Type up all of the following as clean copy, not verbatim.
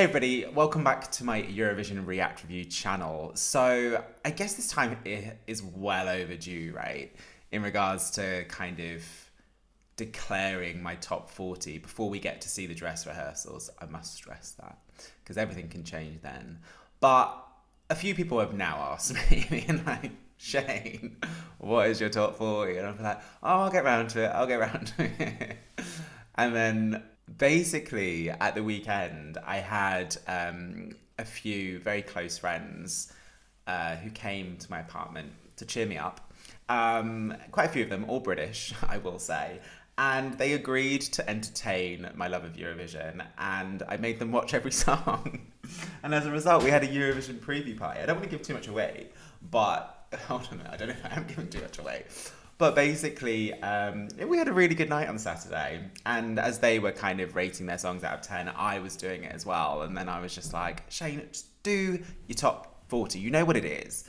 Hey everybody, welcome back to my Eurovision React Review channel. So I guess this time is well overdue, right? In regards to kind of declaring my top 40 before we get to see the dress rehearsals. I must stress that because everything can change then. But a few people have now asked me, being like, Shane, what is your top 40? And I'm like, oh, I'll get round to it. And then basically at the weekend, I had a few very close friends who came to my apartment to cheer me up. Quite a few of them, all British, I will say. And they agreed to entertain my love of Eurovision, and I made them watch every song. And as a result, we had a Eurovision preview party. I don't want to give too much away, but hold on a minute, I don't know if I am giving too much away. But basically, we had a really good night on Saturday. And as they were kind of rating their songs out of 10, I was doing it as well. And then I was just like, Shane, just do your top 40. You know what it is.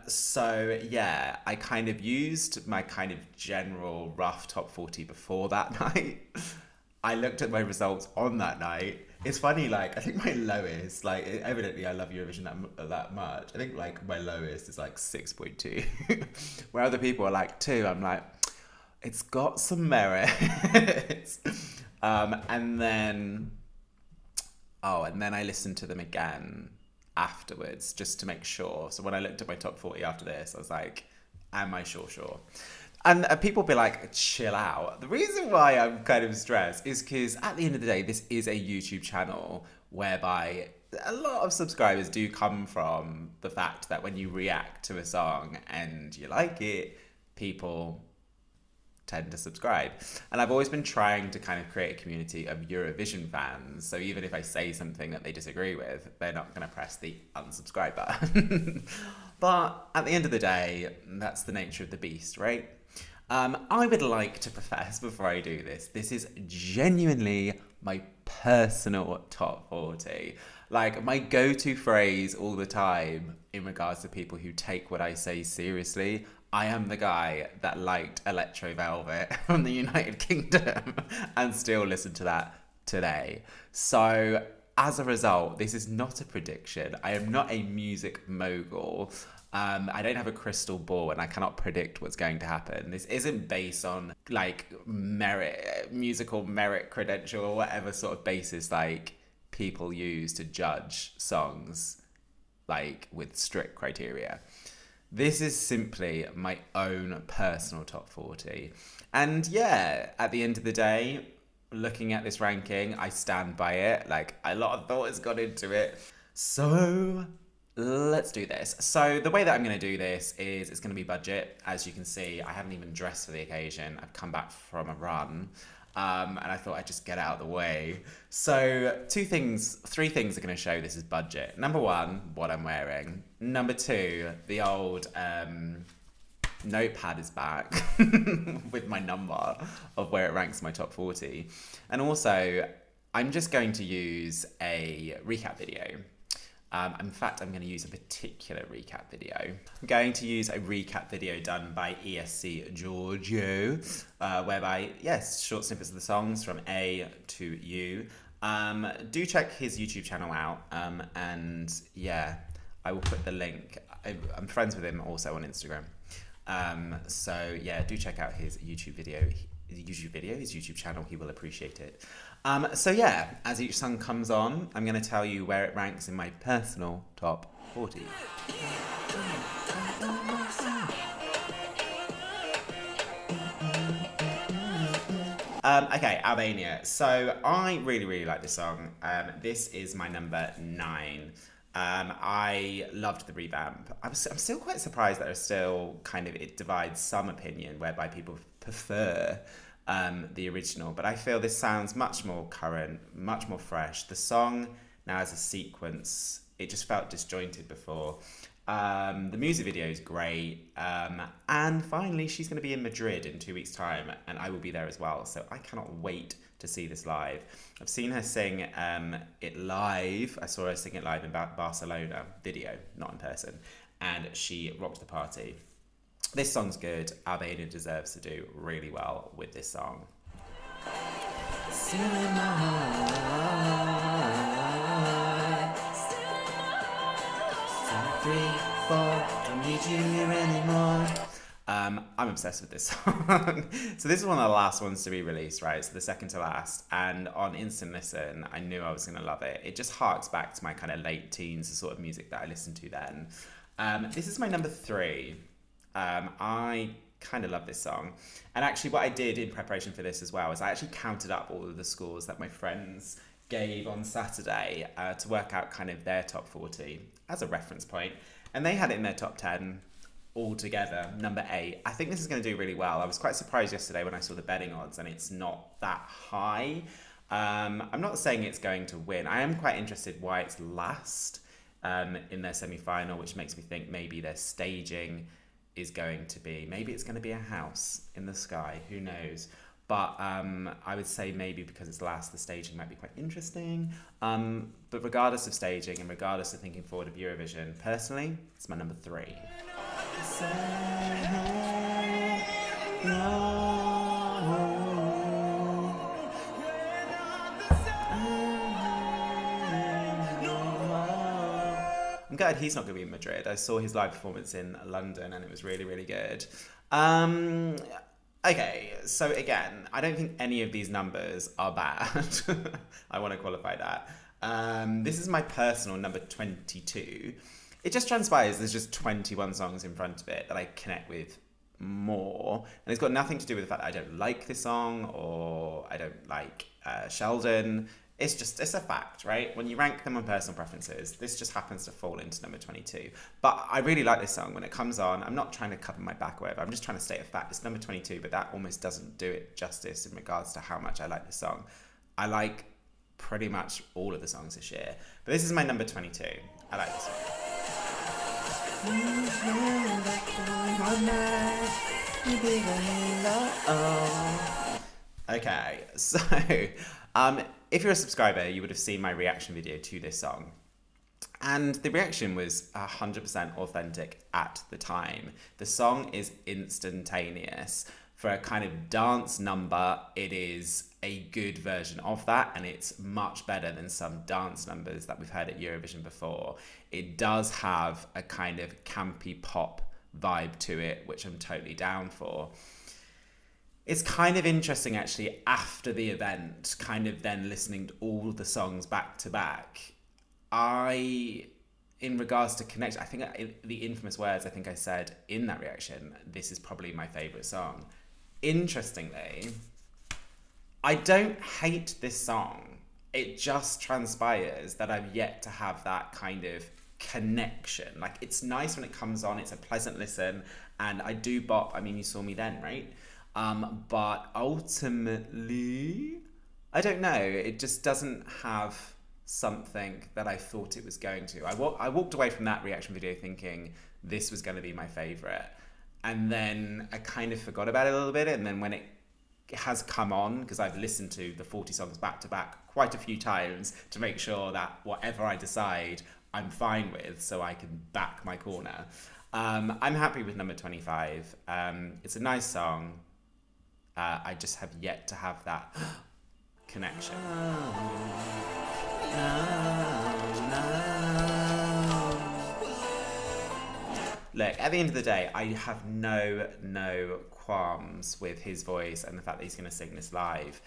So yeah, I kind of used my kind of general rough top 40 before that night. I looked at my results on that night. It's funny, like, I think my lowest, like, evidently I love Eurovision that much. I think, like, my lowest is, like, 6.2. Where other people are, like, 2. I'm like, it's got some merit. And then I listened to them again afterwards, just to make sure. So when I looked at my top 40 after this, I was like, am I sure? And people be like, chill out. The reason why I'm kind of stressed is because at the end of the day, this is a YouTube channel whereby a lot of subscribers do come from the fact that when you react to a song and you like it, people tend to subscribe. And I've always been trying to kind of create a community of Eurovision fans. So even if I say something that they disagree with, they're not going to press the unsubscribe button. But at the end of the day, that's the nature of the beast, right? I would like to profess before I do this is genuinely my personal top 40. Like, my go-to phrase all the time in regards to people who take what I say seriously. I am the guy that liked Electro Velvet from the United Kingdom and still listen to that today. So as a result, this is not a prediction. I am not a music mogul. I don't have a crystal ball and I cannot predict what's going to happen. This isn't based on like musical merit credential or whatever sort of basis like people use to judge songs like with strict criteria. This is simply my own personal top 40. And yeah, at the end of the day, looking at this ranking, I stand by it. Like, a lot of thought has gone into it. So let's do this. So the way that I'm going to do this is it's going to be budget. As you can see, I haven't even dressed for the occasion. I've come back from a run. And I thought I'd just get out of the way. So three things are going to show this is budget. Number one, what I'm wearing. Number two, the old notepad is back with my number of where it ranks my top 40. And also, I'm just going to use a recap video. In fact, I'm going to use a particular recap video. I'm going to use a recap video done by ESC Giorgio, whereby, yes, short snippets of the songs from A to U. Do check his YouTube channel out, and yeah, I will put the link. I'm friends with him also on Instagram. So yeah, do check out his YouTube channel. He will appreciate it. So yeah, as each song comes on, I'm going to tell you where it ranks in my personal top 40. Okay, Albania. So I really like this song. This is my number 9. I loved the revamp. I'm still quite surprised that it divides some opinion whereby people prefer the original, but I feel this sounds much more current, much more fresh. The song now has a sequence. It just felt disjointed before. The music video is great. And finally, she's going to be in Madrid in 2 weeks' time, and I will be there as well. So I cannot wait to see this live. I've seen her sing it live. I saw her sing it live in Barcelona, video, not in person. And she rocked the party. This song's good. Albania deserves to do really well with this song. 3, 4, don't need you here anymore. I'm obsessed with this song. So this is one of the last ones to be released, right? So the second to last. And on instant listen, I knew I was going to love it. It just harks back to my kind of late teens, the sort of music that I listened to then. This is my number 3. I kind of love this song. And actually what I did in preparation for this as well is I actually counted up all of the scores that my friends gave on Saturday to work out kind of their top 40 as a reference point. And they had it in their top 10 all together, number 8. I think this is going to do really well. I was quite surprised yesterday when I saw the betting odds and it's not that high. I'm not saying it's going to win. I am quite interested why it's last in their semi-final, which makes me think maybe their staging is going to be, maybe it's going to be a house in the sky, who knows. But I would say maybe because it's last, the staging might be quite interesting. But regardless of staging and regardless of thinking forward of Eurovision, personally, it's my number 3. I'm glad he's not going to be in Madrid. I saw his live performance in London and it was really, really good. Okay, so again, I don't think any of these numbers are bad. I want to qualify that. This is my personal number 22. It just transpires there's just 21 songs in front of it that I connect with more. And it's got nothing to do with the fact that I don't like this song or I don't like Sheldon. It's a fact, right? When you rank them on personal preferences, this just happens to fall into number 22. But I really like this song. When it comes on, I'm not trying to cover my back or whatever. I'm just trying to state a fact. It's number 22, but that almost doesn't do it justice in regards to how much I like this song. I like pretty much all of the songs this year. But this is my number 22. I like this one. Okay, so if you're a subscriber, you would have seen my reaction video to this song. And the reaction was 100% authentic at the time. The song is instantaneous. For a kind of dance number, it is a good version of that, and it's much better than some dance numbers that we've heard at Eurovision before. It does have a kind of campy pop vibe to it, which I'm totally down for. It's kind of interesting, actually, after the event, kind of then listening to all the songs back to back. In regards to connection, I think the infamous words I think I said in that reaction, this is probably my favourite song. Interestingly, I don't hate this song. It just transpires that I've yet to have that kind of connection. Like, it's nice when it comes on, it's a pleasant listen, and I do bop. I mean, you saw me then, right? But ultimately, I don't know. It just doesn't have something that I thought it was going to. I walked away from that reaction video thinking this was going to be my favourite. And then I kind of forgot about it a little bit. And then when it has come on, because I've listened to the 40 songs back to back quite a few times to make sure that whatever I decide, I'm fine with, so I can back my corner. I'm happy with number 25. It's a nice song. I just have yet to have that connection. Look, at the end of the day, I have no qualms with his voice and the fact that he's going to sing this live.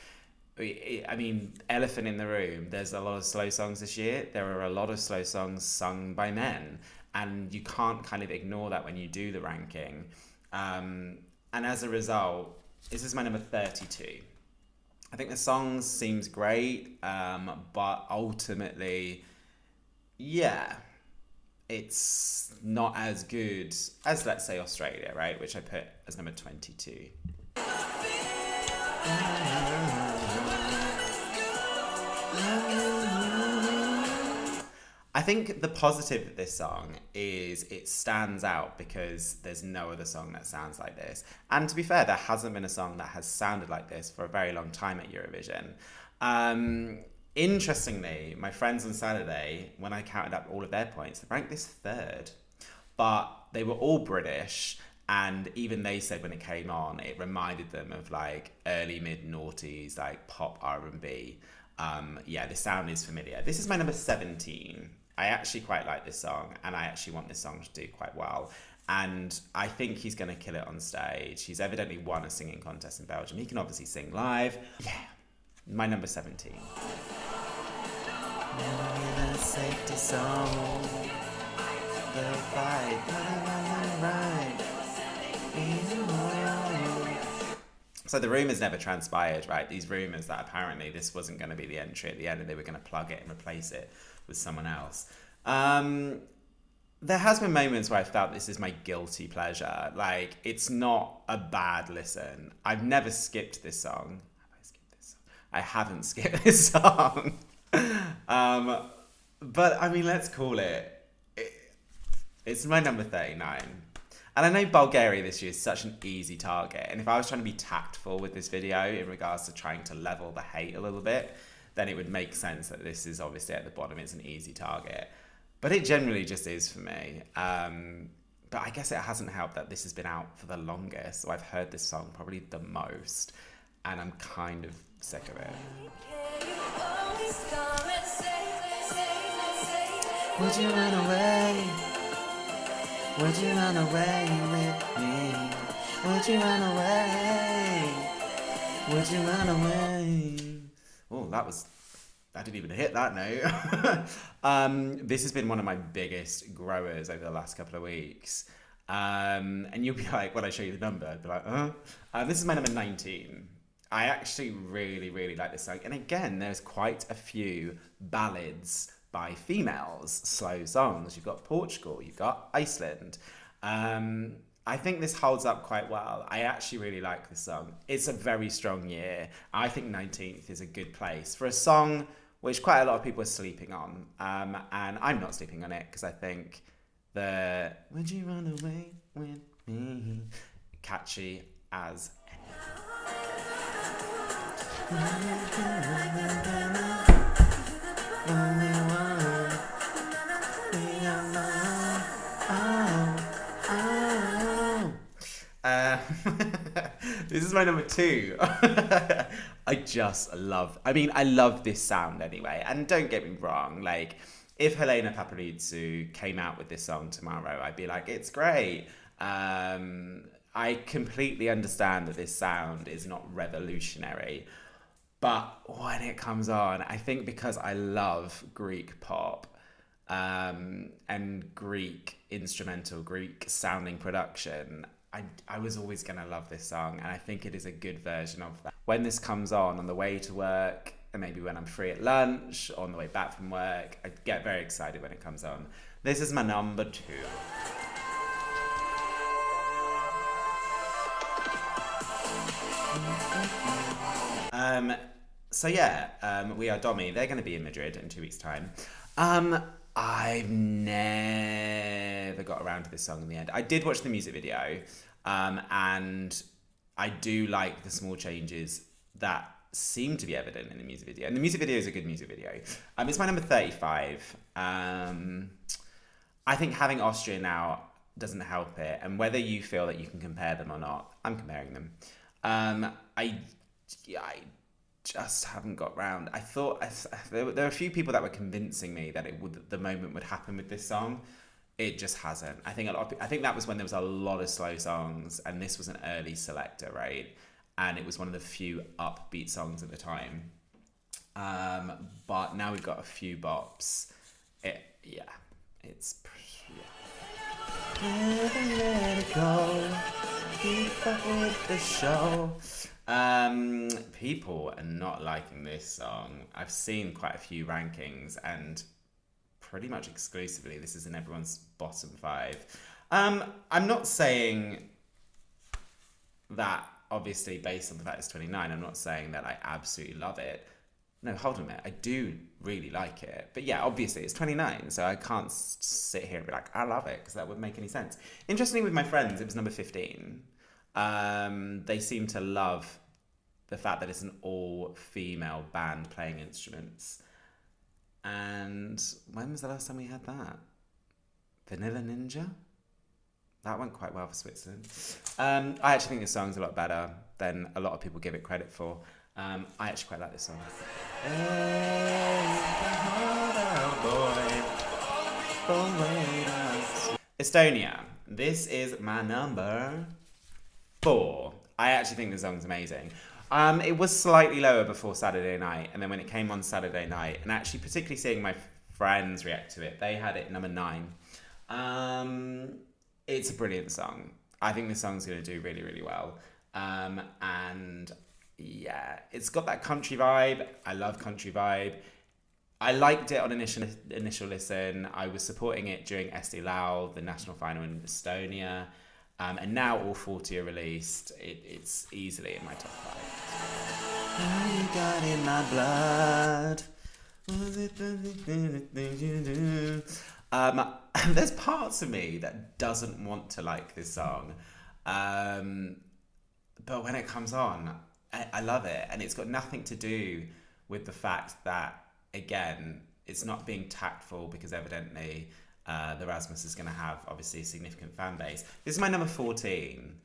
I mean, elephant in the room, there's a lot of slow songs this year. There are a lot of slow songs sung by men, and you can't kind of ignore that when you do the ranking. And as a result, this is my number 32. I think the song seems great, but ultimately, yeah, it's not as good as, let's say, Australia, right? Which I put as number 22. I think the positive of this song is it stands out because there's no other song that sounds like this. And to be fair, there hasn't been a song that has sounded like this for a very long time at Eurovision. Interestingly, my friends on Saturday, when I counted up all of their points, they ranked this third. But they were all British, and even they said when it came on, it reminded them of like early mid-noughties, like pop R&B. Yeah, the sound is familiar. This is my number 17. I actually quite like this song, and I actually want this song to do quite well. And I think he's going to kill it on stage. He's evidently won a singing contest in Belgium. He can obviously sing live. Yeah, my number 17. Safety song. The fight. So the rumours never transpired, right? These rumours that apparently this wasn't going to be the entry at the end and they were going to plug it and replace it with someone else. There has been moments where I felt this is my guilty pleasure. Like, it's not a bad listen. I've never skipped this song. Have I skipped this song? I haven't skipped this song. But, I mean, let's call it. It's my number 39. And I know Bulgaria this year is such an easy target. And if I was trying to be tactful with this video in regards to trying to level the hate a little bit, then it would make sense that this is obviously at the bottom. It's an easy target. But it generally just is for me. But I guess it hasn't helped that this has been out for the longest. So I've heard this song probably the most. And I'm kind of sick of it. Would you run away? Would you run away with me? Would you run away? Would you run away? Oh, I didn't even hit that note. This has been one of my biggest growers over the last couple of weeks. And you'll be like, when I show you the number, I'd be like, this is my number 19. I actually really, really like this song. And again, there's quite a few ballads by females, slow songs. You've got Portugal, you've got Iceland. I think this holds up quite well. I actually really like this song. It's a very strong year. I think 19th is a good place for a song which quite a lot of people are sleeping on. And I'm not sleeping on it because I think the "Would you run away with me" catchy as this is my number 2. I love this sound anyway. And don't get me wrong, like, if Helena Paparizou came out with this song tomorrow, I'd be like, it's great. I completely understand that this sound is not revolutionary. But when it comes on, I think because I love Greek pop and Greek instrumental, Greek sounding production, I was always going to love this song, and I think it is a good version of that. When this comes on the way to work, and maybe when I'm free at lunch, or on the way back from work, I get very excited when it comes on. This is my number 2. We are Domi. They're going to be in Madrid in 2 weeks' time. I've never got around to this song in the end. I did watch the music video, and I do like the small changes that seem to be evident in the music video. And the music video is a good music video. It's my number 35. I think having Austria now doesn't help it. And whether you feel that you can compare them or not, I'm comparing them. I just haven't got round. I thought there were a few people that were convincing me that the moment would happen with this song. It just hasn't. I think I think that was when there was a lot of slow songs, and this was an early selector, right? And it was one of the few upbeat songs at the time. But now we've got a few bops. It's. Let it go. Keep up with the show. People are not liking this song. I've seen quite a few rankings, and pretty much exclusively this is in everyone's bottom 5. I'm not saying that, obviously, based on the fact it's 29, I'm not saying that I absolutely love it. No, hold on a minute. I do really like it. But yeah, obviously it's 29, so I can't sit here and be like, I love it, because that wouldn't make any sense. Interestingly, with my friends, it was number 15. They seem to love the fact that it's an all-female band playing instruments. And when was the last time we had that? Vanilla Ninja? That went quite well for Switzerland. I actually think this song's a lot better than a lot of people give it credit for. I actually quite like this song. Hey, boy. Estonia. This is my number 4. I actually think the song's amazing. It was slightly lower before Saturday night, and then when it came on Saturday night, and actually particularly seeing my friends react to it, they had it number 9. It's a brilliant song. I think the song's going to do really, really well. And yeah, it's got that country vibe. I love country vibe. I liked it on initial listen. I was supporting it during SD Lau, the national final in Estonia. And now all 40 are released. It's easily in my top 5. You got in my blood. There's parts of me that doesn't want to like this song. But when it comes on, I love it. And it's got nothing to do with the fact that, again, it's not being tactful, because evidently the Rasmus is going to have, obviously, a significant fan base. This is my number 14.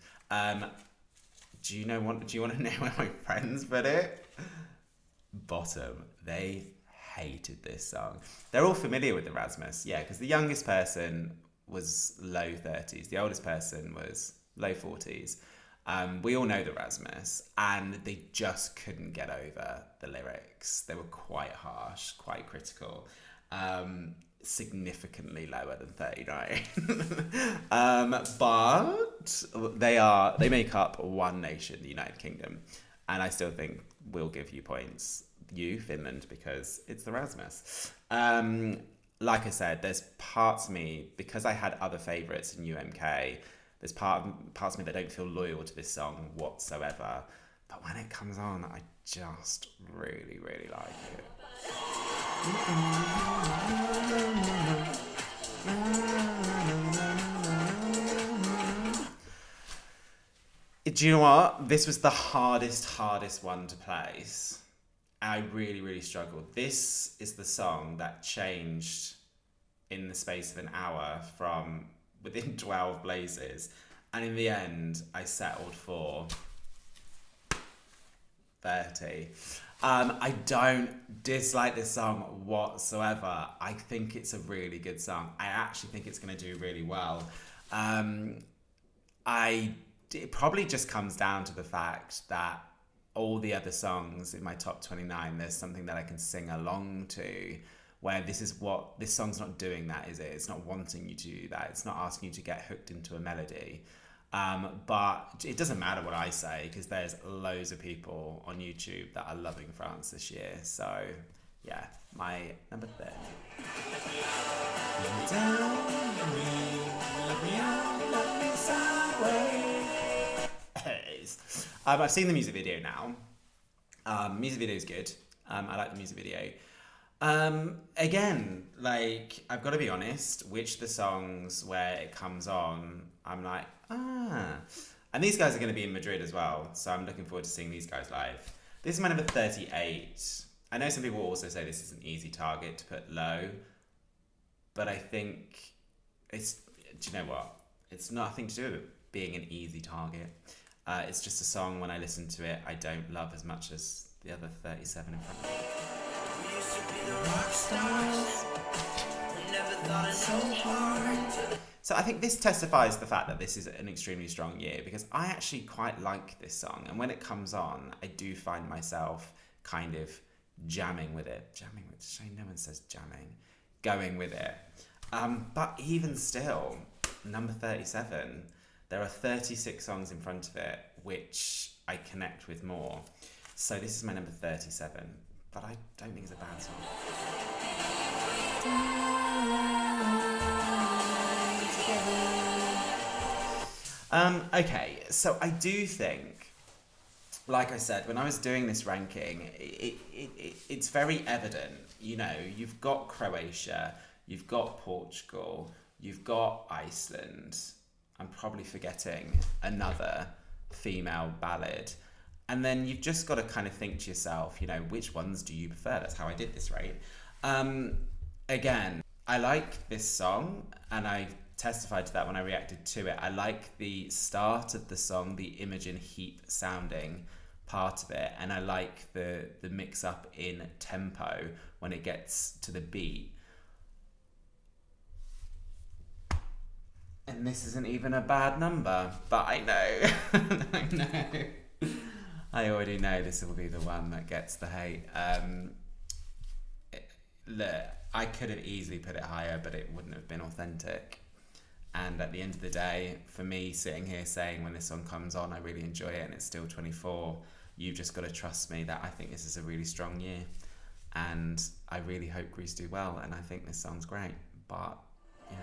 Do you want to know where my friends put it? Bottom. They hated this song. They're all familiar with the Rasmus, yeah, because the youngest person was low 30s. The oldest person was low 40s. We all know the Rasmus, and they just couldn't get over the lyrics. They were quite harsh, quite critical, significantly lower than 39. But they make up one nation, the United Kingdom, and I still think we'll give you points, you, Finland, because it's the Rasmus. Like I said, there's parts of me, because I had other favourites in UMK, there's parts of me that don't feel loyal to this song whatsoever. But when it comes on, I just really, really like it. Do you know what? This was the hardest one to place. I really, really struggled. This is the song that changed in the space of an hour from within 12 places, and in the end I settled for 30. I don't dislike this song whatsoever. I think it's a really good song. I actually think it's going to do really well. It probably just comes down to the fact that all the other songs in my top 29, there's something that I can sing along to, where this song's not doing that, is it? It's not wanting you to do that. It's not asking you to get hooked into a melody. But it doesn't matter what I say, because there's loads of people on YouTube that are loving France this year. So, yeah, my number 30. I've seen the music video now. Music video is good. I like the music video. Again, like, I've got to be honest, which the songs where it comes on, I'm like, and these guys are going to be in Madrid as well, so I'm looking forward to seeing these guys live. This is my number 38. I know some people also say this is an easy target to put low, but I think do you know what? It's nothing to do with being an easy target. It's just a song, when I listen to it, I don't love as much as the other 37 in front of me. We used to be the rock stars. We never thought it so hard. So I think this testifies the fact that this is an extremely strong year, because I actually quite like this song, and when it comes on, I do find myself kind of jamming with it. Shame no one says jamming. Going with it. But even still, number 37, there are 36 songs in front of it which I connect with more. So this is my number 37, but I don't think it's a bad song. Okay, so I do think, like I said, when I was doing this ranking, it's very evident, you know, you've got Croatia, you've got Portugal, you've got Iceland. I'm probably forgetting another female ballad. And then you've just got to kind of think to yourself, you know, which ones do you prefer? That's how I did this, right? Again, I like this song, and I testified to that when I reacted to it. I like the start of the song, the Imogen Heap sounding part of it, and I like the mix up in tempo when it gets to the beat. And this isn't even a bad number, but I know. I know. I already know this will be the one that gets the hate. Look, I could have easily put it higher, but it wouldn't have been authentic. And at the end of the day, for me, sitting here saying when this song comes on, I really enjoy it and it's still 24, you've just got to trust me that I think this is a really strong year. And I really hope Greece do well, and I think this song's great. But, yeah.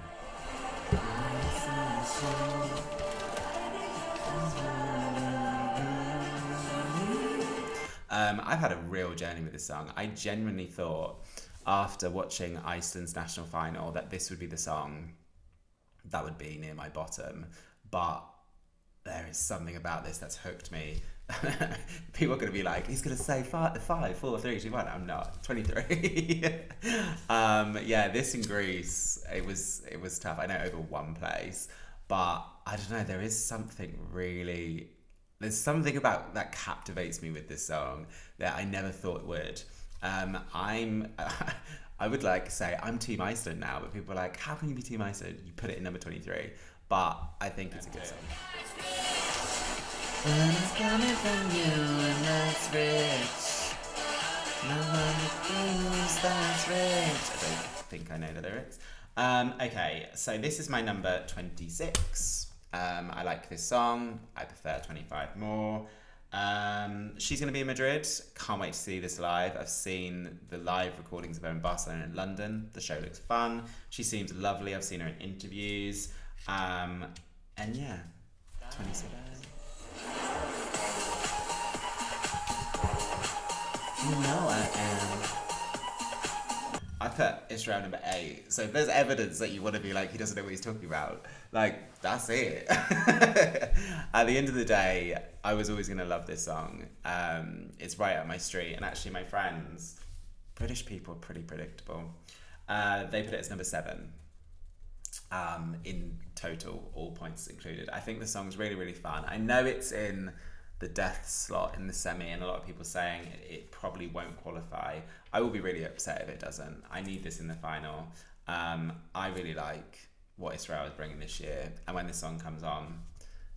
I've had a real journey with this song. I genuinely thought, after watching Iceland's national final, that this would be the song that would be near my bottom. But there is something about this that's hooked me. People are going to be like, he's going to say 5, 4, 3, 2, 1. I'm not. 23. Yeah, this in Greece, it was tough. I know over one place, but I don't know. There's something about that captivates me with this song that I never thought would. I would like say I'm Team Iceland now, but people are like, how can you be Team Iceland? You put it in number 23, but I think it's a good song. When it's coming from you and that's rich. No one proves that's rich. I don't think I know the lyrics. Okay, so this is my number 26. I like this song. I prefer 25 more. She's going to be in Madrid. Can't wait to see this live. I've seen the live recordings of her in Barcelona and London. The show looks fun. She seems lovely. I've seen her in interviews. And yeah, 26. You know I am. I put Israel number 8. So if there's evidence that you want to be like, he doesn't know what he's talking about, like, that's it. At the end of the day, I was always going to love this song. It's right up my street. And actually my friends, British people are pretty predictable. They put it as number 7. In total, all points included. I think the song's really, really fun. I know it's in the death slot in the semi, and a lot of people saying it probably won't qualify. I will be really upset if it doesn't. I need this in the final. I really like what Israel is bringing this year, and when this song comes on,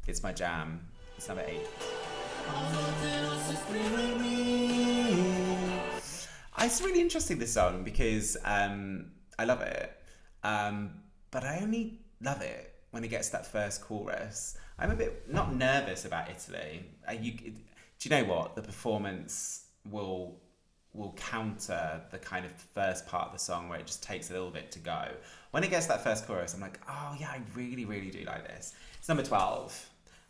it's my jam. It's number 8. It's really interesting, this song, because I love it, but I only love it when it gets to that first chorus. I'm a bit not nervous about Italy. Do you know what? The performance will counter the kind of first part of the song where it just takes a little bit to go. When it gets to that first chorus, I'm like, oh yeah, I really, really do like this. It's number 12.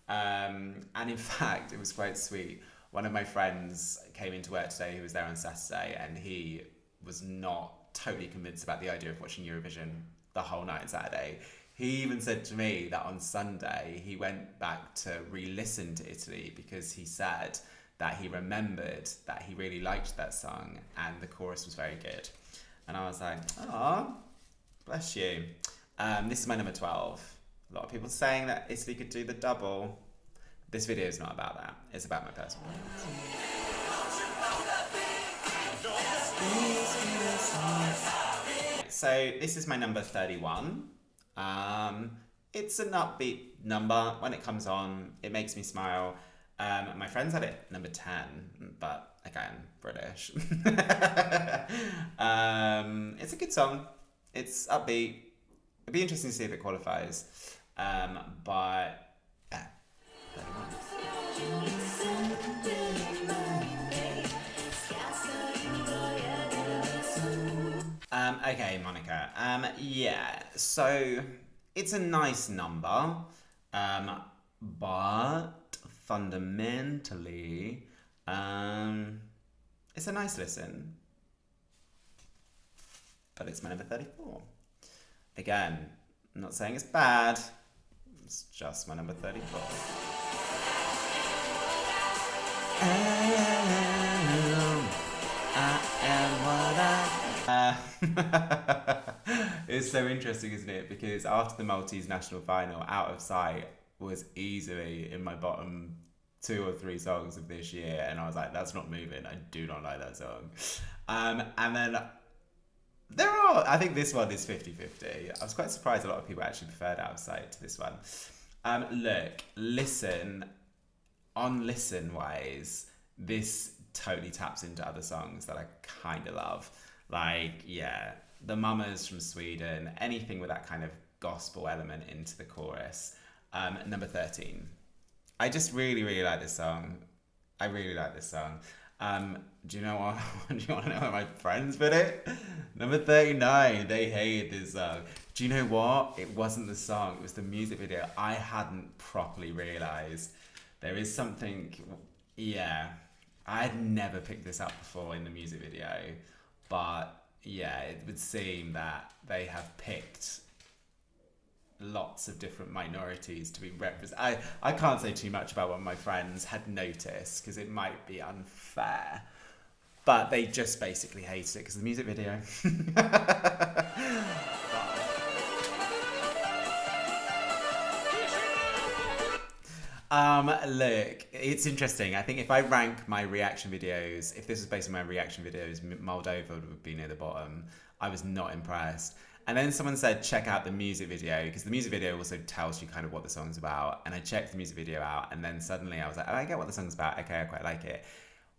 And in fact, it was quite sweet. One of my friends came into work today who was there on Saturday, and he was not totally convinced about the idea of watching Eurovision the whole night on Saturday. He even said to me that on Sunday he went back to re-listen to Italy because he said that he remembered that he really liked that song and the chorus was very good. And I was like, oh, bless you. This is my number 12. A lot of people saying that Italy could do the double. This video is not about that. It's about my personal preference. So this is my number 31. It's an upbeat number. When it comes on, it makes me smile. My friends had it number 10, but again, British. It's a good song. It's upbeat. It'd be interesting to see if it qualifies. But yeah, 31. Okay, Monica. Yeah, so it's a nice number, but fundamentally, it's a nice listen. But it's my number 34. Again, I'm not saying it's bad. It's just my number 34. I am what I It's so interesting, isn't it? Because after the Maltese national final, Out of Sight was easily in my bottom 2 or 3 songs of this year, and I was like, that's not moving. I do not like that song. And then I think this one is 50-50. I was quite surprised a lot of people actually preferred Outside to this one. Look, listen wise, this totally taps into other songs that I kind of love. Like, yeah, the Mamas from Sweden, anything with that kind of gospel element into the chorus. Number 13. I just really, really like this song. I really like this song. Do you know what? Do you want to know how my friends put it? Number 39. They hated this song. Do you know what? It wasn't the song. It was the music video. I hadn't properly realised. There is something... Yeah. I had never picked this up before in the music video. But, yeah, it would seem that they have picked lots of different minorities to be represented. I can't say too much about what my friends had noticed because it might be unfair, but they just basically hated it because of the music video. Look, it's interesting. I think if I rank my reaction videos, if this was based on my reaction videos, Moldova would be near the bottom. I was not impressed. And then someone said, check out the music video, because the music video also tells you kind of what the song's about. And I checked the music video out, and then suddenly I was like, oh, I get what the song's about. Okay, I quite like it.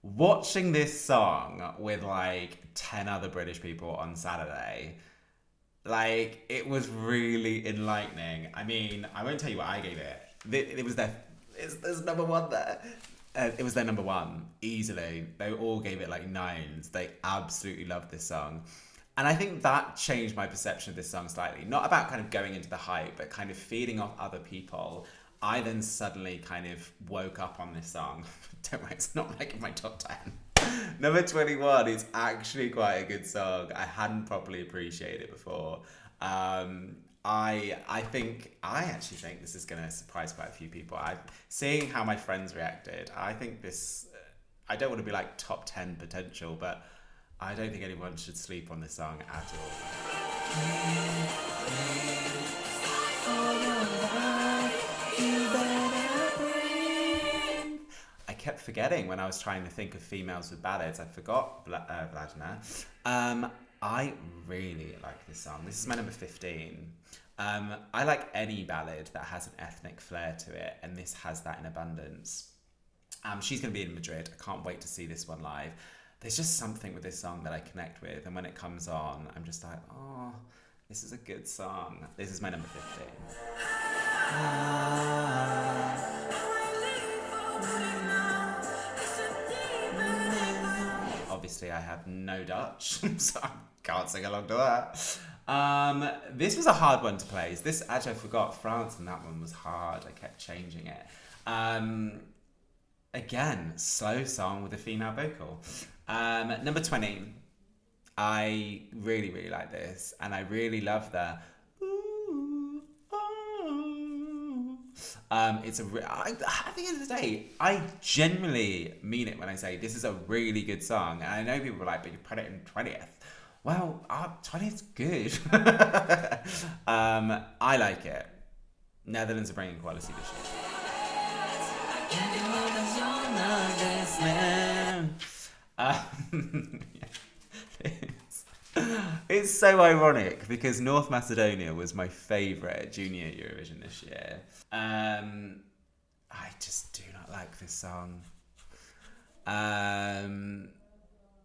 Watching this song with like 10 other British people on Saturday, like, it was really enlightening. I mean, I won't tell you what I gave it. It was there's number one there. It was their number one, easily. They all gave it like 9s. They absolutely loved this song. And I think that changed my perception of this song slightly. Not about kind of going into the hype, but kind of feeding off other people. I then suddenly kind of woke up on this song. Don't worry, it's not like in my top 10. Number 21 is actually quite a good song. I hadn't properly appreciated it before. I actually think this is going to surprise quite a few people. Seeing how my friends reacted, I think this... I don't want to be like top 10 potential, but... I don't think anyone should sleep on this song at all. I kept forgetting when I was trying to think of females with ballads. I forgot Vladimir. I really like this song. This is my number 15. I like any ballad that has an ethnic flair to it, and this has that in abundance. She's going to be in Madrid. I can't wait to see this one live. There's just something with this song that I connect with, and when it comes on, I'm just like, oh, this is a good song. This is my number 15. Obviously, I have no Dutch, so I can't sing along to that. This was a hard one to play. This, actually, I forgot France, and that one was hard. I kept changing it. Again, slow song with a female vocal. Number 20. I really, really like this, and I really love the ooh, oh. At the end of the day, I genuinely mean it when I say this is a really good song. And I know people are like, but you put it in 20th. Well, 20th's good. I like it. Netherlands are bringing quality this year. It's so ironic because North Macedonia was my favourite junior Eurovision this year. I just do not like this song.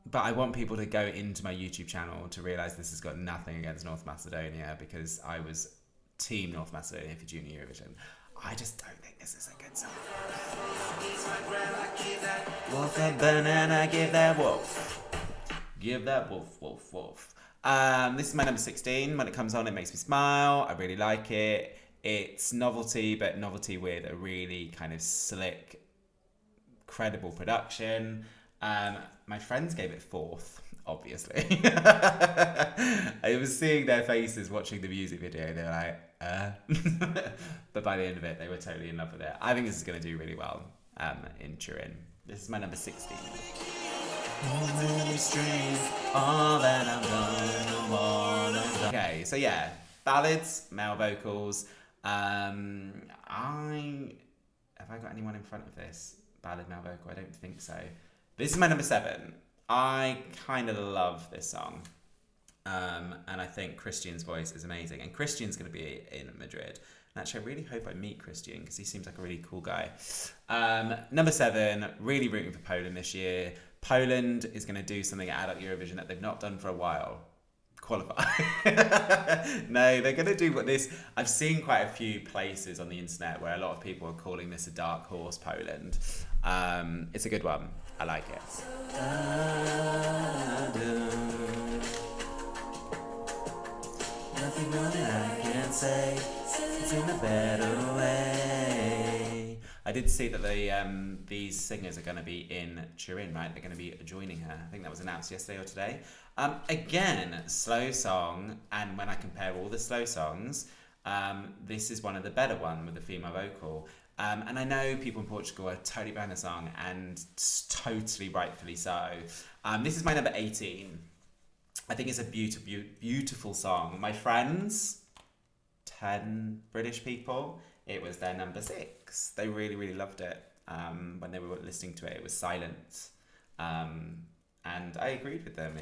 But I want people to go into my YouTube channel to realise this has got nothing against North Macedonia, because I was team North Macedonia for junior Eurovision. I just don't think this is a good song. Wolf and banana, give that wolf. Give that wolf, wolf, wolf. This is my number 16. When it comes on, it makes me smile. I really like it. It's novelty, but novelty with a really kind of slick, credible production. My friends gave it 4th, obviously. I was seeing their faces watching the music video. They were like, but by the end of it, they were totally in love with it. I think this is going to do really well in Turin. This is my number 16. Okay, so yeah, ballads, male vocals. Have I got anyone in front of this? Ballad, male vocal? I don't think so. This is my number 7. I kind of love this song. And I think Christian's voice is amazing. And Christian's going to be in Madrid. And actually, I really hope I meet Christian because he seems like a really cool guy. Number 7, really rooting for Poland this year. Poland is going to do something at Adult Eurovision that they've not done for a while. Qualify. No, they're going to do what this... I've seen quite a few places on the internet where a lot of people are calling this a dark horse, Poland. It's a good one. I like it. Nothing more than I can say. It's in a better way. I did see that these singers are going to be in Turin, right? They're going to be joining her. I think that was announced yesterday or today. Again, slow song, and when I compare all the slow songs, this is one of the better ones with a female vocal. And I know people in Portugal are totally behind the song, and totally rightfully so. This is my number 18. I think it's a beautiful, beautiful song. My friends, 10 British people, it was their number 6. They really, really loved it. When they were listening to it, it was silent. And I agreed with them.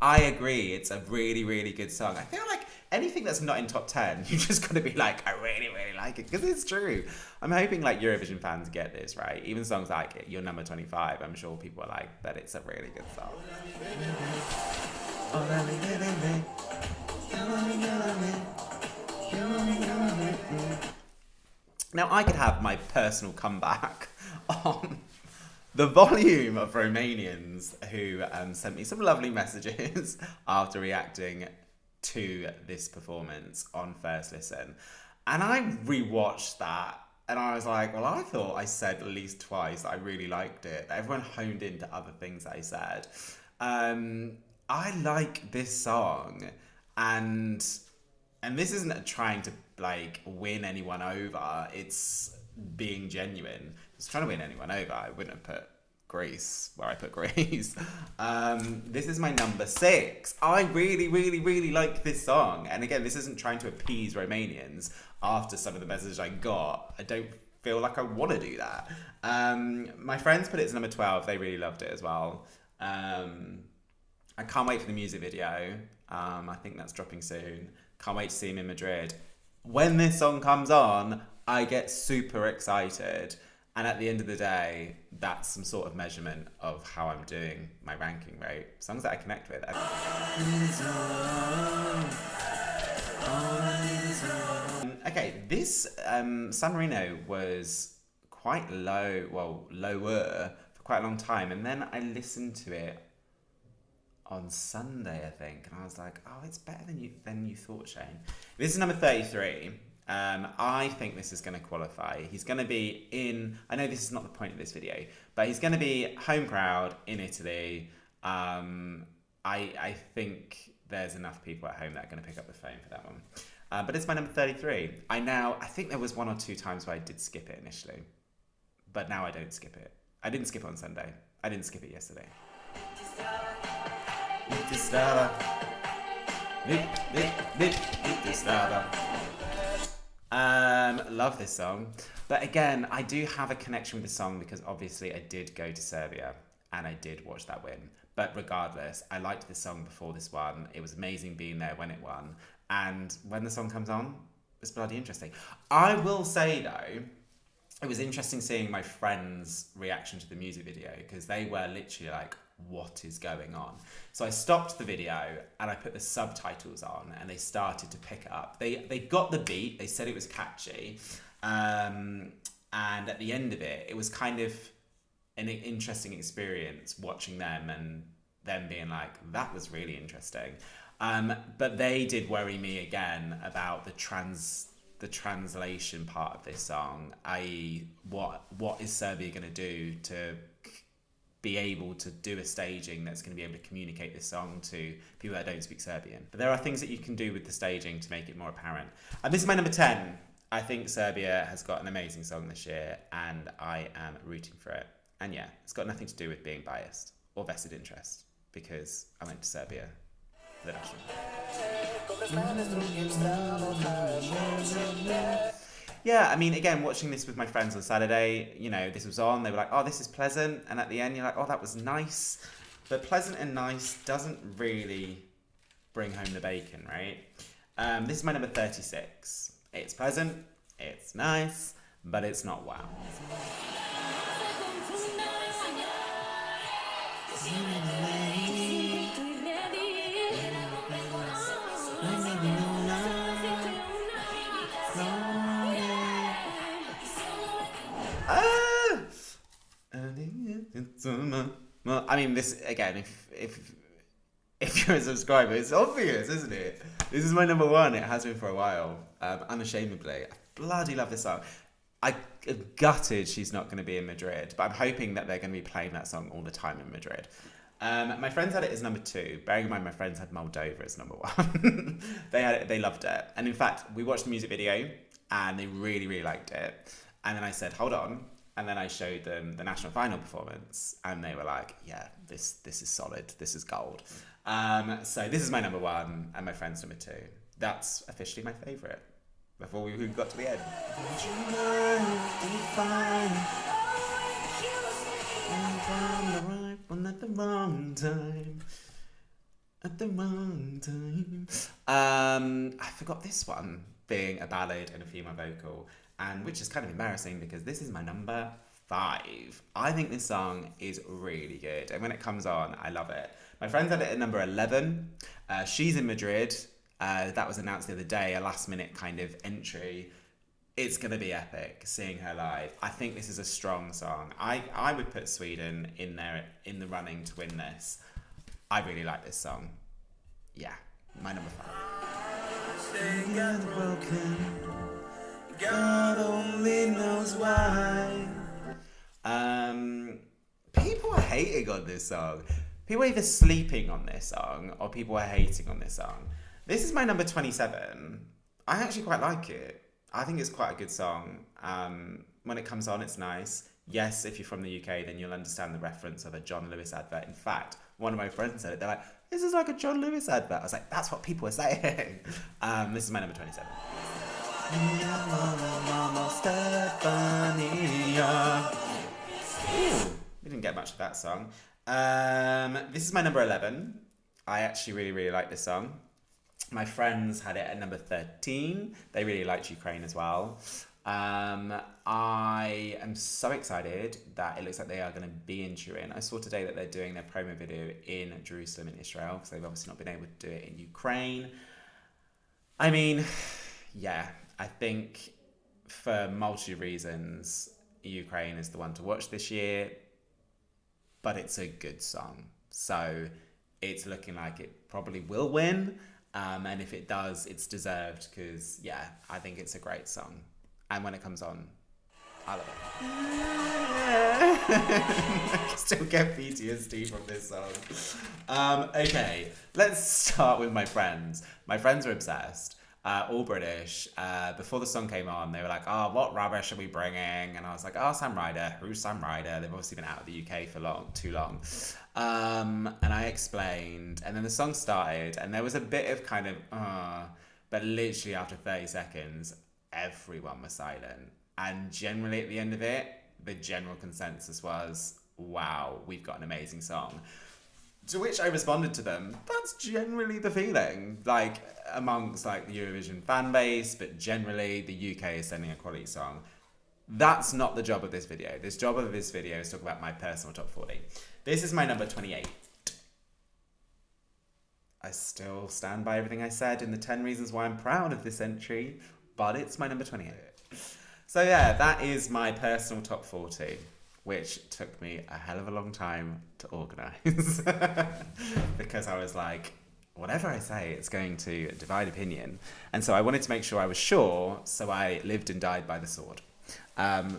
I agree, it's a really, really good song. I feel like anything that's not in top 10, you just got to be like, I really, really like it, because it's true. I'm hoping like Eurovision fans get this, right? Even songs like it, You're Number 25, I'm sure people are like, but it's a really good song. Now I could have my personal comeback on the volume of Romanians who sent me some lovely messages after reacting to this performance on First Listen. And I rewatched that and I was like, well, I thought I said at least twice that I really liked it. Everyone honed into other things I said. I like this song, and this isn't trying to like win anyone over. It's being genuine. If it's trying to win anyone over, I wouldn't have put Greece where I put Greece. This is my number 6. I really, really, really like this song. And again, this isn't trying to appease Romanians after some of the messages I got. I don't feel like I want to do that. My friends put it as number 12. They really loved it as well. I can't wait for the music video. I think that's dropping soon. Can't wait to see him in Madrid. When this song comes on, I get super excited. And at the end of the day, that's some sort of measurement of how I'm doing my ranking, right? Songs that I connect with. Okay, this San Marino was quite low, well, lower for quite a long time. And then I listened to it on Sunday, I think, and I was like, oh, it's better than you thought, Shane. This is number 33. I think this is going to qualify. He's going to be in, I know this is not the point of this video, but he's going to be home crowd in Italy. I think there's enough people at home that are going to pick up the phone for that one. But it's my number 33. I think there was 1 or 2 times where I did skip it initially, but now I don't skip it. I didn't skip it on Sunday. I didn't skip it yesterday. Love this song, but again, I do have a connection with the song because obviously I did go to Serbia and I did watch that win. But regardless, I liked this song before this one. It was amazing being there when it won, and when the song comes on, it's bloody interesting. I will say though, it was interesting seeing my friends' reaction to the music video because they were literally like, what is going on? So I stopped the video and I put the subtitles on and they started to pick it up. They got the beat, they said it was catchy, and at the end of it, it was kind of an interesting experience watching them and them being like, that was really interesting. But they did worry me again about the translation part of this song, i.e. what is Serbia going to do to be able to do a staging that's going to be able to communicate this song to people that don't speak Serbian. But there are things that you can do with the staging to make it more apparent. And this is my number 10. I think Serbia has got an amazing song this year and I am rooting for it. And yeah, it's got nothing to do with being biased or vested interest because I went to Serbia for the national. Yeah, I mean, again, watching this with my friends on Saturday, you know, this was on, they were like, oh, this is pleasant. And at the end, you're like, oh, that was nice. But pleasant and nice doesn't really bring home the bacon, right? This is my number 36. It's pleasant, it's nice, but it's not wow. I mean, this again. If you're a subscriber, it's obvious, isn't it? This is my number one. It has been for a while. Unashamedly, I bloody love this song. I'm gutted she's not going to be in Madrid, but I'm hoping that they're going to be playing that song all the time in Madrid. My friends had it as number 2. Bearing in mind, my friends had Moldova as number 1. They loved it, and in fact, we watched the music video, and they really, really liked it. And then I said, hold on. And then I showed them the national final performance, and they were like, yeah, this is solid. This is gold. So this is my number 1, and my friend's number 2. That's officially my favourite, before we even got to the end. At the wrong time. At the wrong time. I forgot this one being a ballad and a female vocal. And which is kind of embarrassing because this is my number 5. I think this song is really good. And when it comes on, I love it. My friends had it at number 11. She's in Madrid. That was announced the other day, a last minute kind of entry. It's going to be epic seeing her live. I think this is a strong song. I would put Sweden in there in the running to win this. I really like this song. Yeah, my number 5. God only knows why. People are hating on this song. People are either sleeping on this song or people are hating on this song. This is my number 27. I actually quite like it. I think it's quite a good song. When it comes on, it's nice. Yes, if you're from the UK, then you'll understand the reference of a John Lewis advert. In fact, one of my friends said it. They're like, this is like a John Lewis advert. I was like, that's what people are saying. This is my number 27. Ooh, we didn't get much of that song. This is my number 11. I actually really, really like this song. My friends had it at number 13. They really liked Ukraine as well. I am so excited that it looks like they are going to be in Turin. I saw today that they're doing their promo video in Jerusalem in Israel because they've obviously not been able to do it in Ukraine. I mean, yeah, I think for multi reasons, Ukraine is the one to watch this year, but it's a good song. So it's looking like it probably will win. And if it does, it's deserved because, yeah, I think it's a great song. And when it comes on, I love it. I still get PTSD from this song. Okay, let's start with my friends. My friends are obsessed. All British. Before the song came on, they were like, oh, what rubbish are we bringing? And I was like, oh, Sam Ryder. Who's Sam Ryder? They've obviously been out of the UK for too long. And I explained, and then the song started, and there was a bit of kind of, but literally after 30 seconds, everyone was silent. And generally at the end of it, the general consensus was, wow, we've got an amazing song. To which I responded to them, that's generally the feeling, like amongst like the Eurovision fan base, but generally the UK is sending a quality song. That's not the job of this video. The job of this video is to talk about my personal top 40. This is my number 28. I still stand by everything I said in the 10 reasons why I'm proud of this entry, but it's my number 28. So yeah, that is my personal top 40. Which took me a hell of a long time to organise. Because I was like, whatever I say, it's going to divide opinion. And so I wanted to make sure I was sure, so I lived and died by the sword.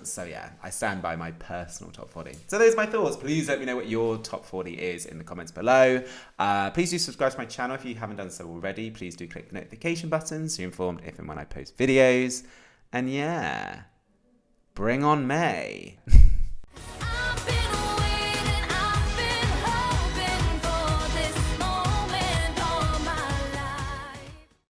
So yeah, I stand by my personal top 40. So those are my thoughts. Please let me know what your top 40 is in the comments below. Please do subscribe to my channel if you haven't done so already. Please do click the notification button so you're informed if and when I post videos. And yeah, bring on May.